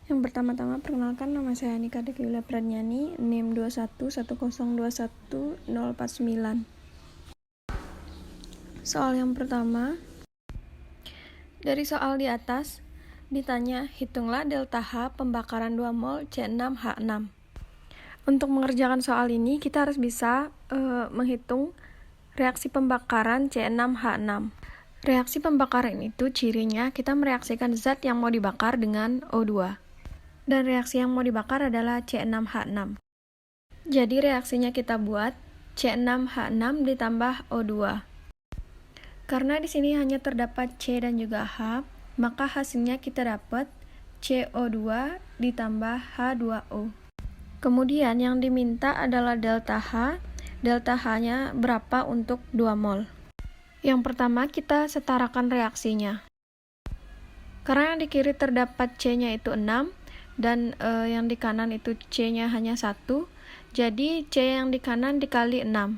Yang pertama-tama, perkenalkan, nama saya Nika Dekiwila Pradnyani, NIM 211021049. Soal yang pertama, dari soal di atas ditanya, hitunglah delta H pembakaran 2 mol C6H6. Untuk mengerjakan soal ini, kita harus bisa menghitung reaksi pembakaran C6H6. Reaksi pembakaran itu cirinya kita mereaksikan zat yang mau dibakar dengan O2. Dan reaksi yang mau dibakar adalah C6H6. Jadi reaksinya kita buat C6H6 ditambah O2. Karena di sini hanya terdapat C dan juga H, maka hasilnya kita dapat CO2 ditambah H2O. Kemudian yang diminta adalah delta H. Delta H-nya berapa untuk 2 mol? Yang pertama kita setarakan reaksinya. Karena yang di kiri terdapat C-nya itu 6, dan yang di kanan itu C-nya hanya 1, jadi C yang di kanan dikali 6.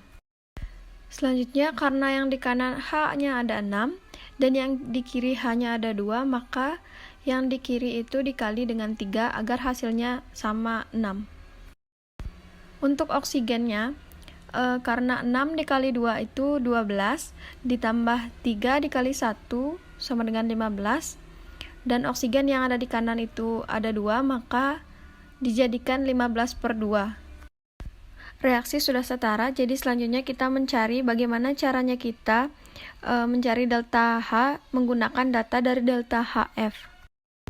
Selanjutnya, karena yang di kanan H-nya ada 6, dan yang di kiri H-nya ada 2, maka yang di kiri itu dikali dengan 3 agar hasilnya sama 6. Untuk oksigennya, karena 6 dikali 2 itu 12, ditambah 3 dikali 1 sama dengan 15, dan oksigen yang ada di kanan itu ada 2, maka dijadikan 15/2. Reaksi sudah setara, jadi selanjutnya kita mencari bagaimana caranya kita mencari delta H menggunakan data dari delta HF.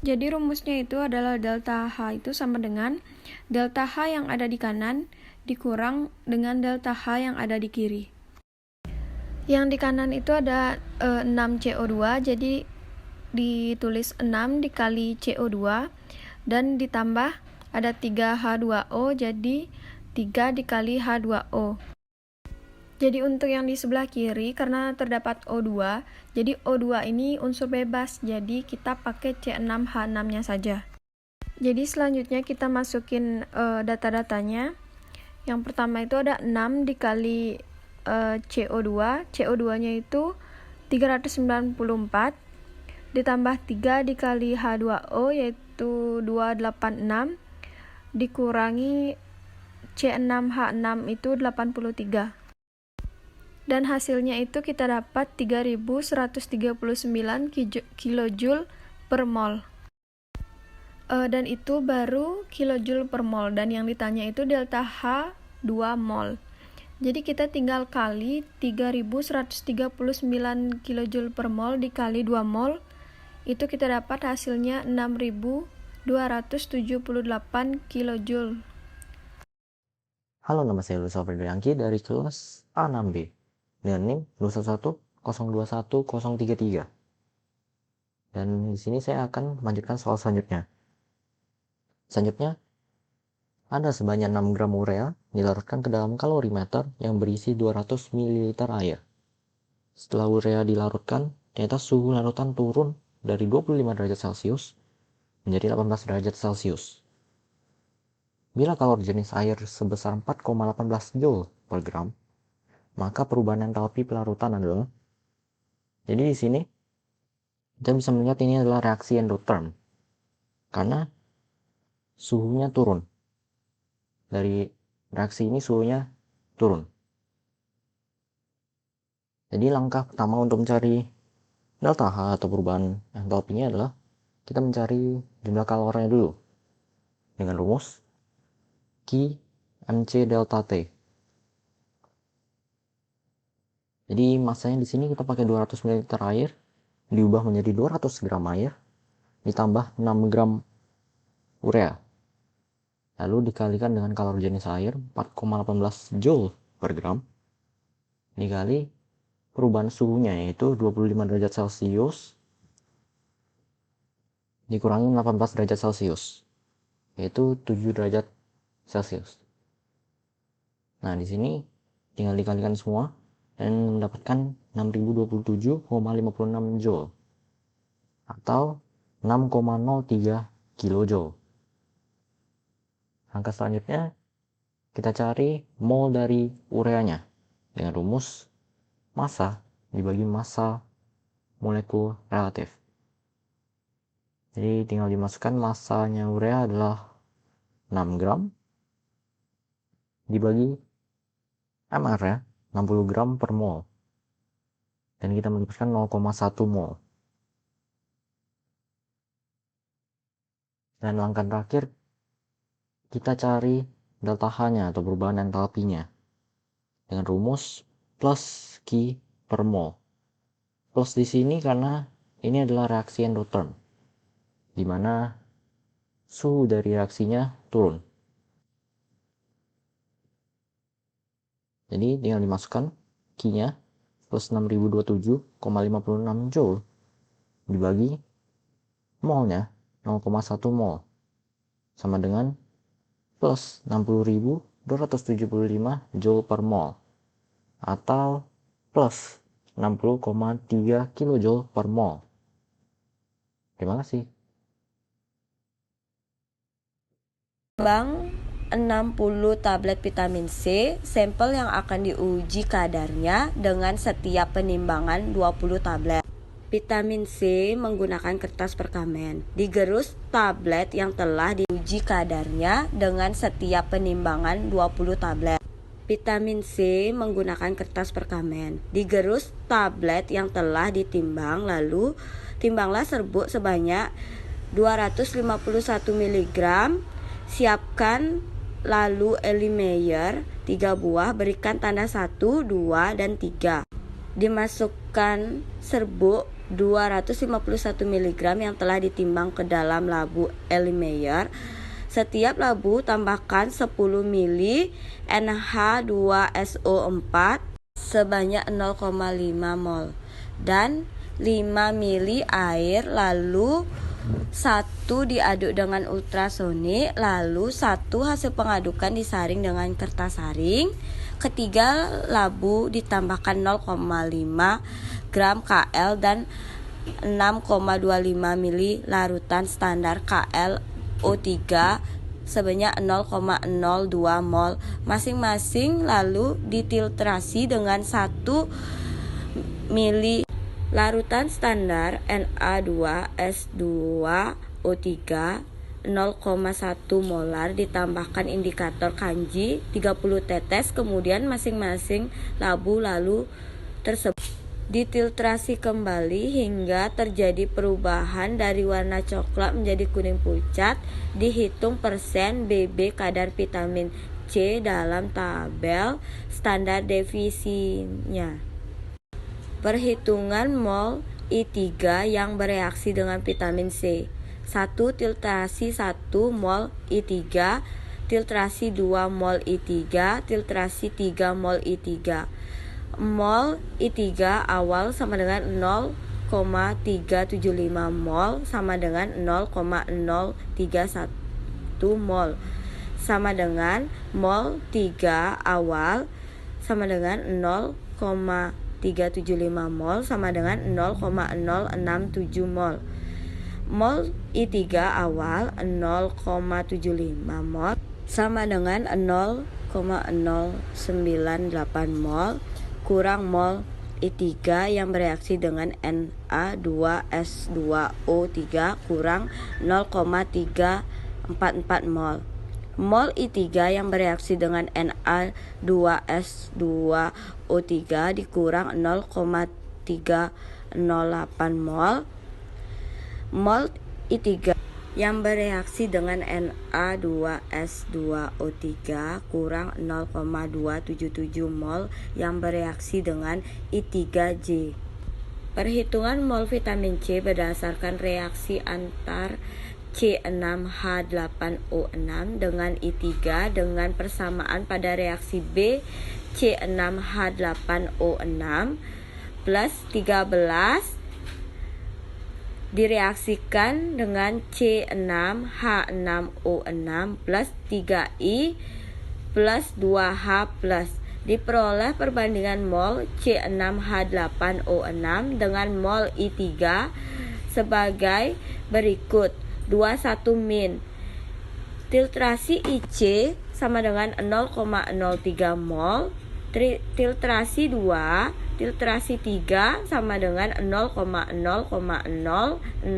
Jadi rumusnya itu adalah delta H itu sama dengan delta H yang ada di kanan dikurang dengan delta H yang ada di kiri. Yang di kanan itu ada 6 CO2, jadi ditulis 6 dikali CO2 dan ditambah ada 3 H2O, jadi 3 dikali H2O. Jadi untuk yang di sebelah kiri, karena terdapat O2, jadi O2 ini unsur bebas, jadi kita pakai C6H6-nya saja. Jadi selanjutnya kita masukin data-datanya. Yang pertama itu ada 6 dikali CO2, CO2-nya itu 394, ditambah 3 dikali H2O yaitu 286, dikurangi C6H6 itu 83. Dan hasilnya itu kita dapat 3139 kilojoule per mol. Dan itu baru kilojoule per mol, dan yang ditanya itu delta H 2 mol. Jadi kita tinggal kali 3139 kilojoule per mol dikali 2 mol, itu kita dapat hasilnya 6278 kilojoule. Halo, nama saya Lusa Febrianki dari kelas A6B dengan NIM 211021033. Dan di sini saya akan melanjutkan soal selanjutnya. Selanjutnya, ada sebanyak 6 gram urea dilarutkan ke dalam kalorimeter yang berisi 200 ml air. Setelah urea dilarutkan, ternyata suhu larutan turun dari 25 derajat Celcius menjadi 18 derajat Celcius. Bila kalori jenis air sebesar 4,18 joule per gram, maka perubahan entalpi pelarutan adalah, jadi di sini kita bisa melihat ini adalah reaksi endotherm karena suhunya turun. Dari reaksi ini suhunya turun. Jadi langkah pertama untuk mencari delta H atau perubahan entalpinya adalah kita mencari jumlah kalorinya dulu dengan rumus Q Mc delta T. Jadi masanya di sini kita pakai 200 ml air diubah menjadi 200 gram air ditambah 6 gram urea. Lalu dikalikan dengan kalori jenis air 4,18 joule per gram dikali perubahan suhunya yaitu 25 derajat Celcius dikurangi 18 derajat Celcius yaitu 7 derajat Celcius. Nah, di sini tinggal dikalikan semua dan mendapatkan 6 6027,56 Joule atau 6,03 kilojoule. Langkah selanjutnya, kita cari mol dari ureanya dengan rumus massa dibagi massa molekul relatif. Jadi tinggal dimasukkan massanya urea adalah 6 gram dibagi mR ya, 60 gram per mol. Dan kita mendapatkan 0,1 mol. Dan langkah terakhir, kita cari delta H-nya atau perubahan entalpinya dengan rumus plus Q per mol. Plus di sini karena ini adalah reaksi endotherm, di mana suhu dari reaksinya turun. Jadi tinggal dimasukkan Q-nya plus 6027,56 Joule dibagi molnya 0,1 mol sama dengan plus 60.275 Joule per mol atau plus 60,3 kilojoule per mol. Terima kasih. Bang 60 tablet vitamin C, sampel yang akan diuji kadarnya dengan setiap penimbangan 20 tablet. Vitamin C menggunakan kertas perkamen. Digerus tablet yang telah diuji kadarnya dengan setiap penimbangan 20 tablet. Vitamin C menggunakan kertas perkamen. Digerus tablet yang telah ditimbang, lalu timbanglah serbuk sebanyak 251 mg. Siapkan lalu Erlenmeyer 3 buah, berikan tanda 1, 2, dan 3. Dimasukkan serbuk 251 mg yang telah ditimbang ke dalam labu Erlenmeyer. Setiap labu tambahkan 10 ml NH2SO4 sebanyak 0,5 mol dan 5 ml air, lalu 1 diaduk dengan ultrasonik, lalu 1 hasil pengadukan disaring dengan kertas saring. Ketiga labu ditambahkan 0,5 gram KL dan 6,25 ml larutan standar KLO3 sebanyak 0,02 mol masing-masing, lalu difiltrasi dengan 1 ml larutan standar Na2S2O3 0,1 molar ditambahkan indikator kanji 30 tetes, kemudian masing-masing labu lalu tersebut difiltrasi kembali hingga terjadi perubahan dari warna coklat menjadi kuning pucat. Dihitung persen BB kadar vitamin C dalam tabel standar defisiennya. Perhitungan mol I3 yang bereaksi dengan vitamin C. 1 filtrasi 1 mol I3, filtrasi 2 mol I3, filtrasi 3 mol I3. Mol I3 awal sama dengan 0,375 mol sama dengan 0,031 mol sama dengan mol 3 awal sama dengan 0,375 mol sama dengan 0,067 mol. Mol I3 awal 0,75 mol sama dengan 0,098 mol kurang mol I3 yang bereaksi dengan Na2S2O3 kurang 0,344 mol. Mol I3 yang bereaksi dengan Na2S2O3 dikurang 0,308 mol. Mol I3 yang bereaksi dengan Na2S2O3 kurang 0,277 mol yang bereaksi dengan I3J. Perhitungan mol vitamin C berdasarkan reaksi antar C6H8O6 dengan I3 dengan persamaan pada reaksi B C6H8O6 plus 13 direaksikan dengan C6H6O6 plus 3I plus 2H plus Diperoleh perbandingan mol C6H8O6 dengan mol I3 sebagai berikut. 21 min. Filtrasi IC sama dengan 0,03 mol. Filtrasi 2, filtrasi 3 sama dengan 0,0,067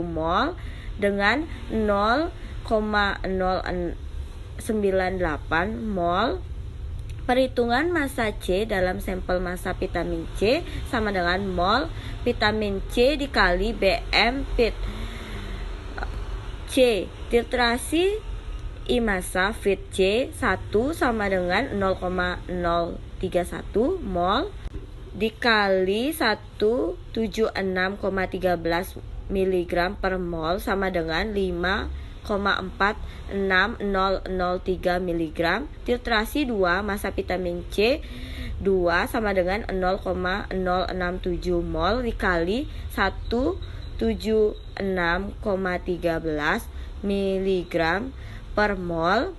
mol dengan 0,098 mol. Perhitungan massa C dalam sampel massa vitamin C sama dengan mol vitamin C dikali BM fit C. Filtrasi I massa fit C 1 sama dengan 0,031 mol dikali 176,13 mg per mol sama dengan 5,46003 mg. Filtrasi 2 massa vitamin C 2 sama dengan 0,067 mol dikali 176,13 mg per mol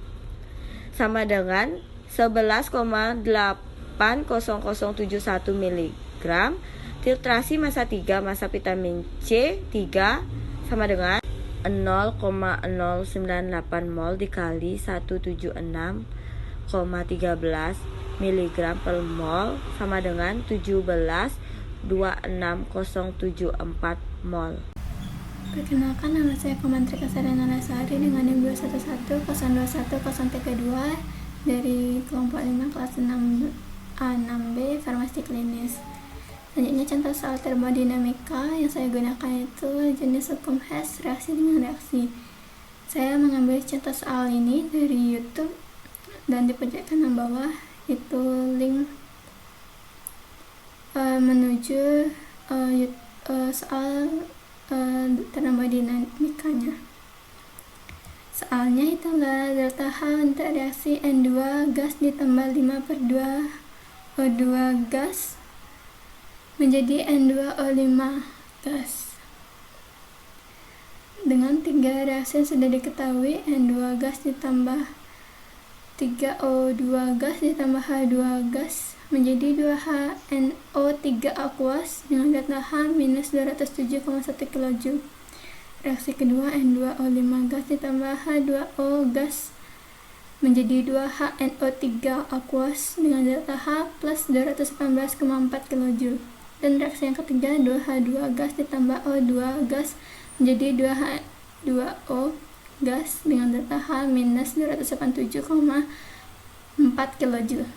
sama dengan 11,80071 mg. Filtrasi massa 3 massa vitamin C 3 sama dengan 0,098 mol dikali 176,13 mg per mol sama dengan 17,26074 mol. Perkenalkan, nama saya Komantri Kasarana Lasari dengan NIM 211021032 dari kelompok 5 kelas 6A6B Farmasi Klinis. Selanjutnya contoh soal termodinamika yang saya gunakan itu jenis hukum Hess, reaksi dengan reaksi. Saya mengambil contoh soal ini dari YouTube dan di pojok kanan bawah itu link menuju soal termodinamikanya. Soalnya itulah delta H untuk reaksi N2 gas ditambah 5/2 O2 gas menjadi N2O5 gas. Dengan 3 reaksi yang sudah diketahui, N2 gas ditambah 3O2 gas ditambah H2 gas menjadi 2HNO3 aqueous dengan delta H minus 207,1 kJ. Reaksi kedua, N2O5 gas ditambah H2O gas menjadi 2HNO3 aqueous dengan delta H plus 218,4 kJ. Dan reaksi yang ketiga, 2H2 gas ditambah O2 gas menjadi 2H2O gas dengan delta H minus 287,4 kJ.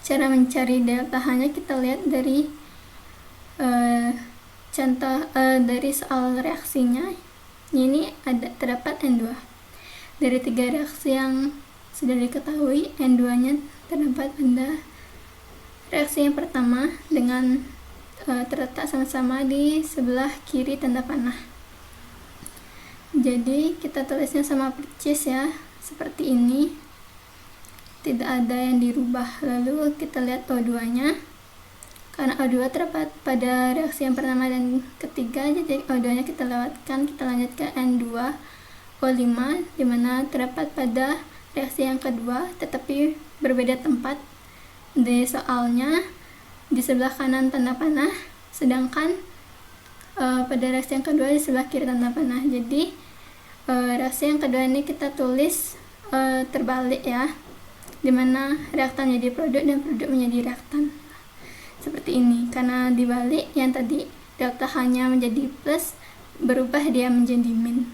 Cara mencari delta H-nya kita lihat dari dari soal reaksinya. Ini terdapat N2. Dari 3 reaksi yang sudah diketahui, N2-nya terdapat pada reaksi yang pertama dengan terletak sama-sama di sebelah kiri tanda panah. Jadi kita tulisnya sama persis ya, seperti ini. Tidak ada yang dirubah. Lalu kita lihat O2-nya. Karena O2 terdapat pada reaksi yang pertama dan ketiga, jadi O2-nya kita lewatkan. Kita lanjut ke N2O5 di mana terdapat pada reaksi yang kedua tetapi berbeda tempat di soalnya di sebelah kanan tanda panah, sedangkan pada reaksi yang kedua di sebelah kiri tanda panah. Jadi reaksi yang kedua ini kita tulis terbalik ya, dimana reaktan menjadi produk dan produk menjadi reaktan seperti ini. Karena dibalik, yang tadi delta H-nya menjadi plus, berubah dia menjadi min.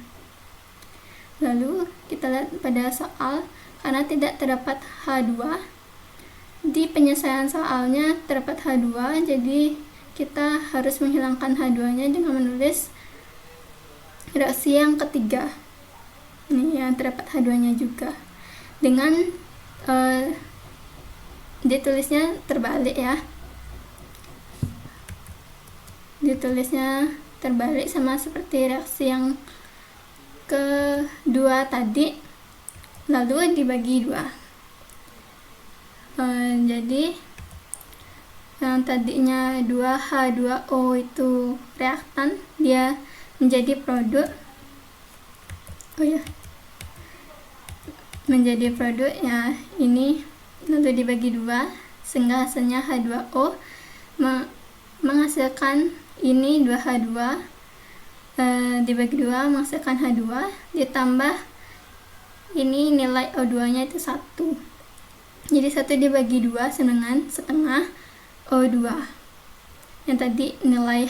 Lalu kita lihat pada soal, karena tidak terdapat H2 di penyelesaian soalnya terdapat H2, jadi kita harus menghilangkan H2-nya dengan menulis reaksi yang ketiga. Ini yang terdapat H2-nya juga. Dengan ditulisnya terbalik ya. Ditulisnya terbalik sama seperti reaksi yang kedua tadi, lalu dibagi 2. Jadi yang tadinya 2H2O itu reaktan, dia menjadi produk. Menjadi produk ya, ini lalu dibagi 2 sehingga hasilnya H2O menghasilkan ini 2H2 dibagi 2 menghasilkan H2 ditambah ini nilai O2 nya itu 1, jadi 1 dibagi 2 dengan setengah O2 yang tadi nilai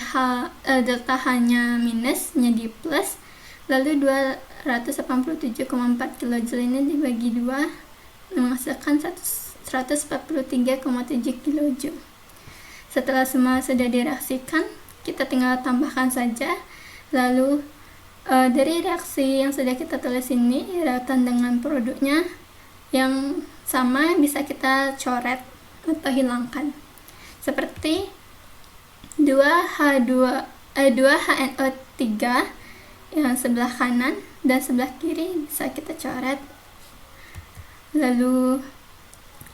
delta H nya minus jadi plus, lalu 287,4 kJ ini dibagi 2 menghasilkan 143,7 kJ. Setelah semua sudah direaksikan, kita tinggal tambahkan saja. Lalu dari reaksi yang sudah kita tulis ini, reaktan dengan produknya yang sama bisa kita coret atau hilangkan. Seperti 2HNO3 yang sebelah kanan dan sebelah kiri bisa kita coret. Lalu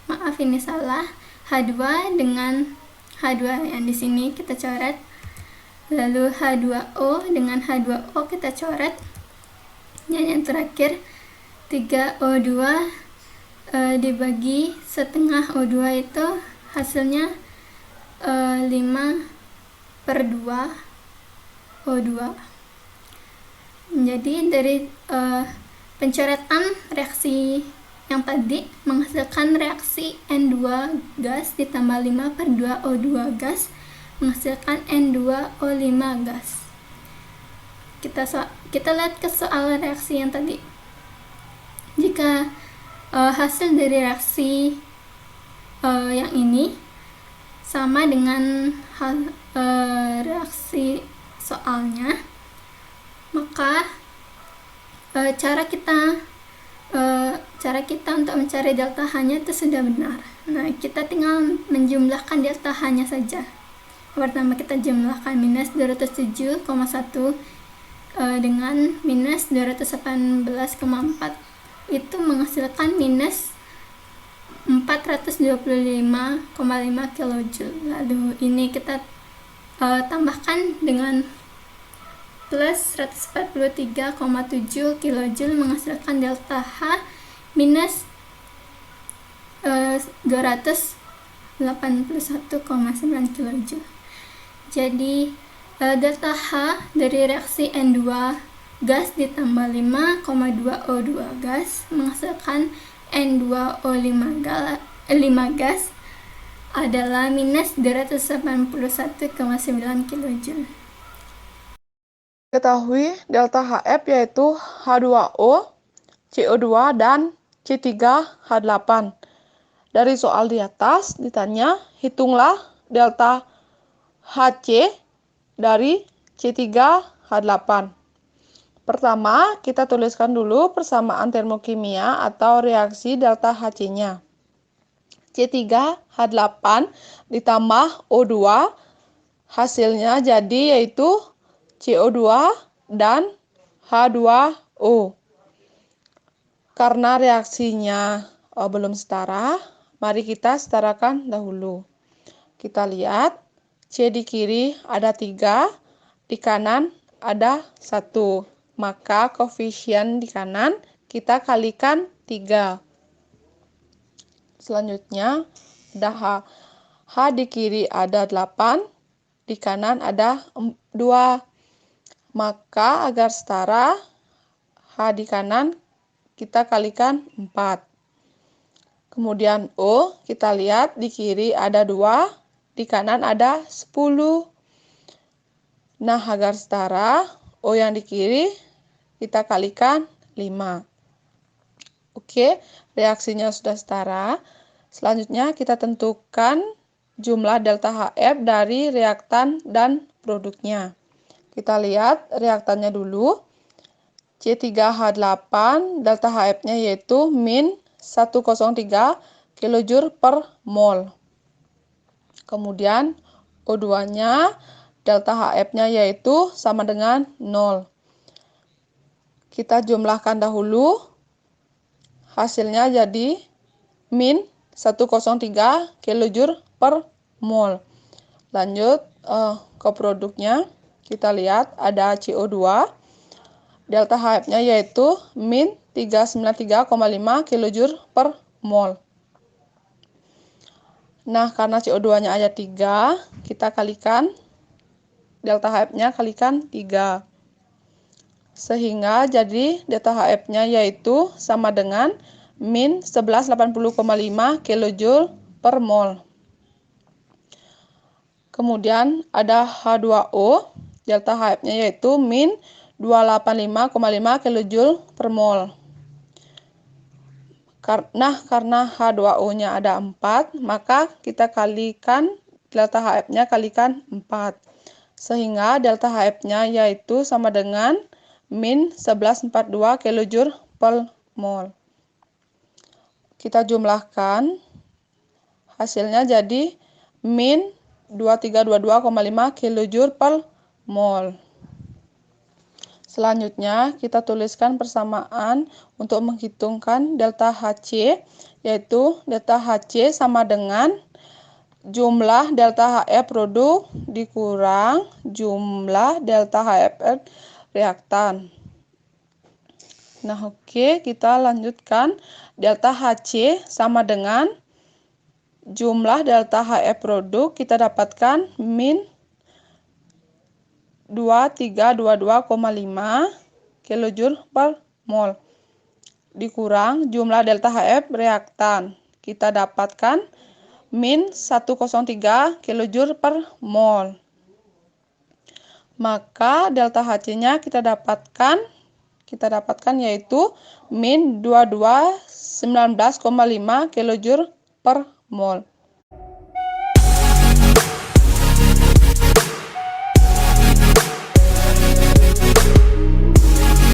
maaf ini salah, H2 dengan H2 yang di sini kita coret. Lalu H2O dengan H2O kita coret. Dan yang terakhir 3O2 dibagi setengah O2 itu hasilnya 5/2 O2. Jadi dari pencoretan reaksi yang tadi menghasilkan reaksi N2 gas ditambah 5/2 O2 gas menghasilkan N2O5 gas. Kita lihat ke soal reaksi yang tadi. Jika hasil dari reaksi yang ini sama dengan reaksi soalnya, maka cara kita untuk mencari delta H-nya itu sudah benar. Nah, kita tinggal menjumlahkan delta H-nya saja. Pertama kita jumlahkan minus 207,1 dengan minus 218,4 itu menghasilkan minus 425,5 kJ. Lalu ini kita tambahkan dengan plus 143,7 kJ menghasilkan delta H minus 281,9 kJ. Jadi delta H dari reaksi N2 gas ditambah 5,2 O2 gas menghasilkan N2O5 gas adalah minus 281,9 kJ. Ketahui delta HF yaitu H2O, CO2, dan C3H8. Dari soal di atas ditanya, hitunglah delta HC dari C3H8. Pertama, kita tuliskan dulu persamaan termokimia atau reaksi delta HC-nya. C3H8 ditambah O2, hasilnya jadi yaitu CO2 dan H2O. Karena reaksinya belum setara, mari kita setarakan dahulu. Kita lihat, C di kiri ada 3, di kanan ada 1. Maka koefisien di kanan kita kalikan 3. Selanjutnya ada H. H di kiri ada 8, di kanan ada 2. Maka agar setara, H di kanan kita kalikan 4. Kemudian O, kita lihat di kiri ada 2, di kanan ada 10. Nah, agar setara, O yang di kiri kita kalikan 5. Oke, reaksinya sudah setara. Selanjutnya kita tentukan jumlah delta HF dari reaktan dan produknya. Kita lihat reaktannya dulu. C3H8 delta HF-nya yaitu min 103 kJ per mol. Kemudian O2-nya delta HF-nya yaitu sama dengan 0. Kita jumlahkan dahulu. Hasilnya jadi min 103 kJ per mol. Lanjut ke produknya. Kita lihat ada CO2. Delta HF-nya yaitu min 393,5 kJ per mol. Nah, karena CO2-nya ada 3, kita kalikan delta HF-nya kalikan 3. Sehingga jadi delta HF-nya yaitu sama dengan min 1180,5 kJ per mol. Kemudian ada H2O, delta HF-nya yaitu min 285,5 kJ per mol. Karena H2O-nya ada 4, maka kita kalikan delta HF-nya kalikan 4. Sehingga delta HF-nya yaitu sama dengan min 1142 kJ per mol. Kita jumlahkan, hasilnya jadi min 2322,5 kJ per mol. Selanjutnya, kita tuliskan persamaan untuk menghitungkan delta Hc, yaitu delta Hc sama dengan jumlah delta HF produk dikurang jumlah delta HF reaktan. Nah, oke, kita lanjutkan. Delta Hc sama dengan jumlah delta HF produk, kita dapatkan min 2322,5 kJ per mol dikurang jumlah delta HF reaktan, kita dapatkan min 103 kJ per mol. Maka delta Hc-nya kita dapatkan yaitu min 2219,5 kJ per mol.